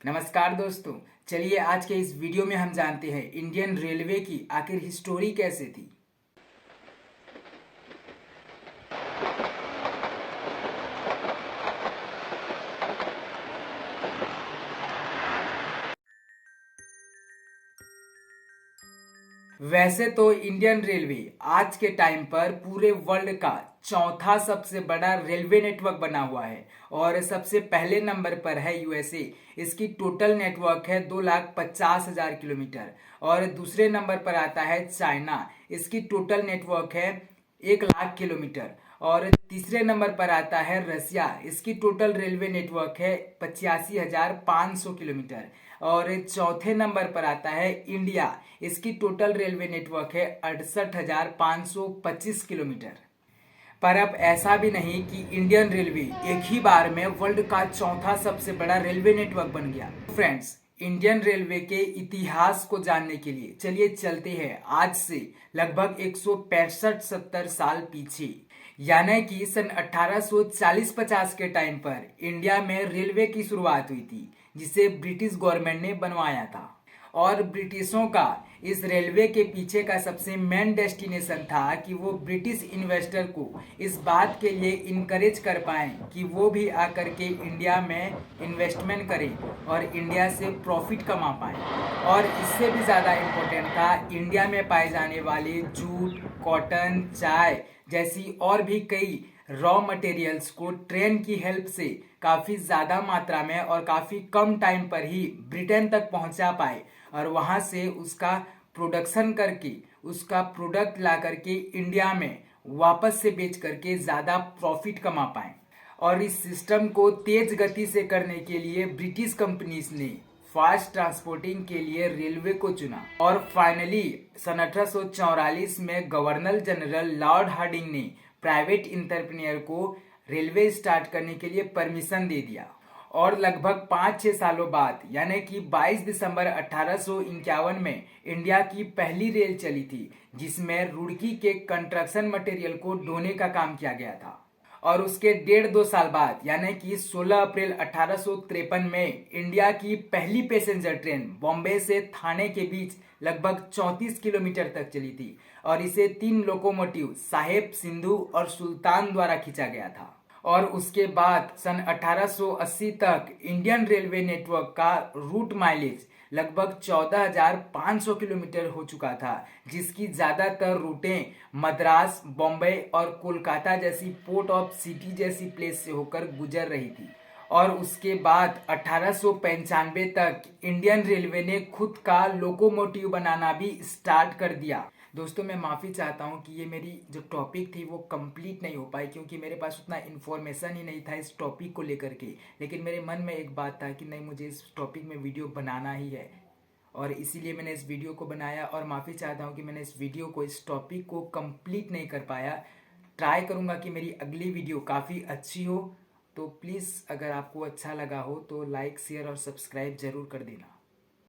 नमस्कार दोस्तों। चलिए आज के इस वीडियो में हम जानते हैं इंडियन रेलवे की आखिर हिस्टोरी कैसे थी। वैसे तो इंडियन रेलवे आज के टाइम पर पूरे वर्ल्ड का चौथा सबसे बड़ा रेलवे नेटवर्क बना हुआ है और सबसे पहले नंबर पर है यूएसए। इसकी टोटल नेटवर्क है 2,50,000 किलोमीटर। और दूसरे नंबर पर आता है चाइना। इसकी टोटल नेटवर्क है 1,00,000 किलोमीटर। और तीसरे नंबर पर आता है रसिया। इसकी टोटल रेलवे नेटवर्क है 85,500 किलोमीटर। और चौथे नंबर पर आता है इंडिया। इसकी टोटल रेलवे नेटवर्क है 68,525 किलोमीटर। पर अब ऐसा भी नहीं कि इंडियन रेलवे एक ही बार में वर्ल्ड का चौथा सबसे बड़ा रेलवे नेटवर्क बन गया। फ्रेंड्स, इंडियन रेलवे के इतिहास को जानने के लिए चलिए चलते हैं आज से लगभग 165-70 साल पीछे, यानी कि सन 1840-50 के टाइम पर इंडिया में रेलवे की शुरुआत हुई थी, जिसे ब्रिटिश गवर्नमेंट ने बनवाया था। और ब्रिटिशों का इस रेलवे के पीछे का सबसे मेन डेस्टिनेशन था कि वो ब्रिटिश इन्वेस्टर को इस बात के लिए इनकरेज कर पाएं कि वो भी आकर के इंडिया में इन्वेस्टमेंट करें और इंडिया से प्रॉफिट कमा पाएं। और इससे भी ज़्यादा इम्पोर्टेंट था इंडिया में पाए जाने वाले जूट, कॉटन, चाय जैसी और भी कई रॉ मटेरियल्स को ट्रेन की हेल्प से काफ़ी ज़्यादा मात्रा में और काफ़ी कम टाइम पर ही ब्रिटेन तक पहुंचा पाए और वहां से उसका प्रोडक्शन करके उसका प्रोडक्ट ला करके इंडिया में वापस से बेच करके ज़्यादा प्रॉफिट कमा पाए। और इस सिस्टम को तेज गति से करने के लिए ब्रिटिश कंपनीज ने फास्ट ट्रांसपोर्टिंग के लिए रेलवे को चुना। और फाइनली सन 1844 में गवर्नर जनरल लॉर्ड हार्डिंग ने प्राइवेट इंटरप्रेन्योर को रेलवे स्टार्ट करने के लिए परमिशन दे दिया। और लगभग 5-6 सालों बाद यानी कि 22 दिसंबर 1851 में इंडिया की पहली रेल चली थी, जिसमें रुड़की के कंस्ट्रक्शन मटेरियल को ढोने का काम किया गया था। और उसके 1.5-2 साल बाद यानी कि 16 अप्रैल 1853 में इंडिया की पहली पैसेंजर ट्रेन बॉम्बे से थाने के बीच लगभग 34 किलोमीटर तक चली थी और इसे 3 लोकोमोटिव साहेब, सिंधु और सुल्तान द्वारा खींचा गया था। और उसके बाद सन 1880 तक इंडियन रेलवे नेटवर्क का रूट माइलेज लगभग 14,500 किलोमीटर हो चुका था, जिसकी ज़्यादातर रूटें मद्रास, बॉम्बे और कोलकाता जैसी पोर्ट ऑफ सिटी जैसी प्लेस से होकर गुजर रही थी। और उसके बाद 1895 तक इंडियन रेलवे ने खुद का लोकोमोटिव बनाना भी स्टार्ट कर दिया। दोस्तों, मैं माफ़ी चाहता हूँ कि ये मेरी जो टॉपिक थी वो कंप्लीट नहीं हो पाई, क्योंकि मेरे पास उतना इन्फॉर्मेशन ही नहीं था इस टॉपिक को लेकर के। लेकिन मेरे मन में एक बात था कि नहीं, मुझे इस टॉपिक में वीडियो बनाना ही है और इसीलिए मैंने इस वीडियो को बनाया। और माफ़ी चाहता हूँ कि मैंने इस वीडियो को, इस टॉपिक को कंप्लीट नहीं कर पाया। ट्राई करूँगा कि मेरी अगली वीडियो काफ़ी अच्छी हो। तो प्लीज़, अगर आपको अच्छा लगा हो तो लाइक, शेयर और सब्सक्राइब ज़रूर कर देना।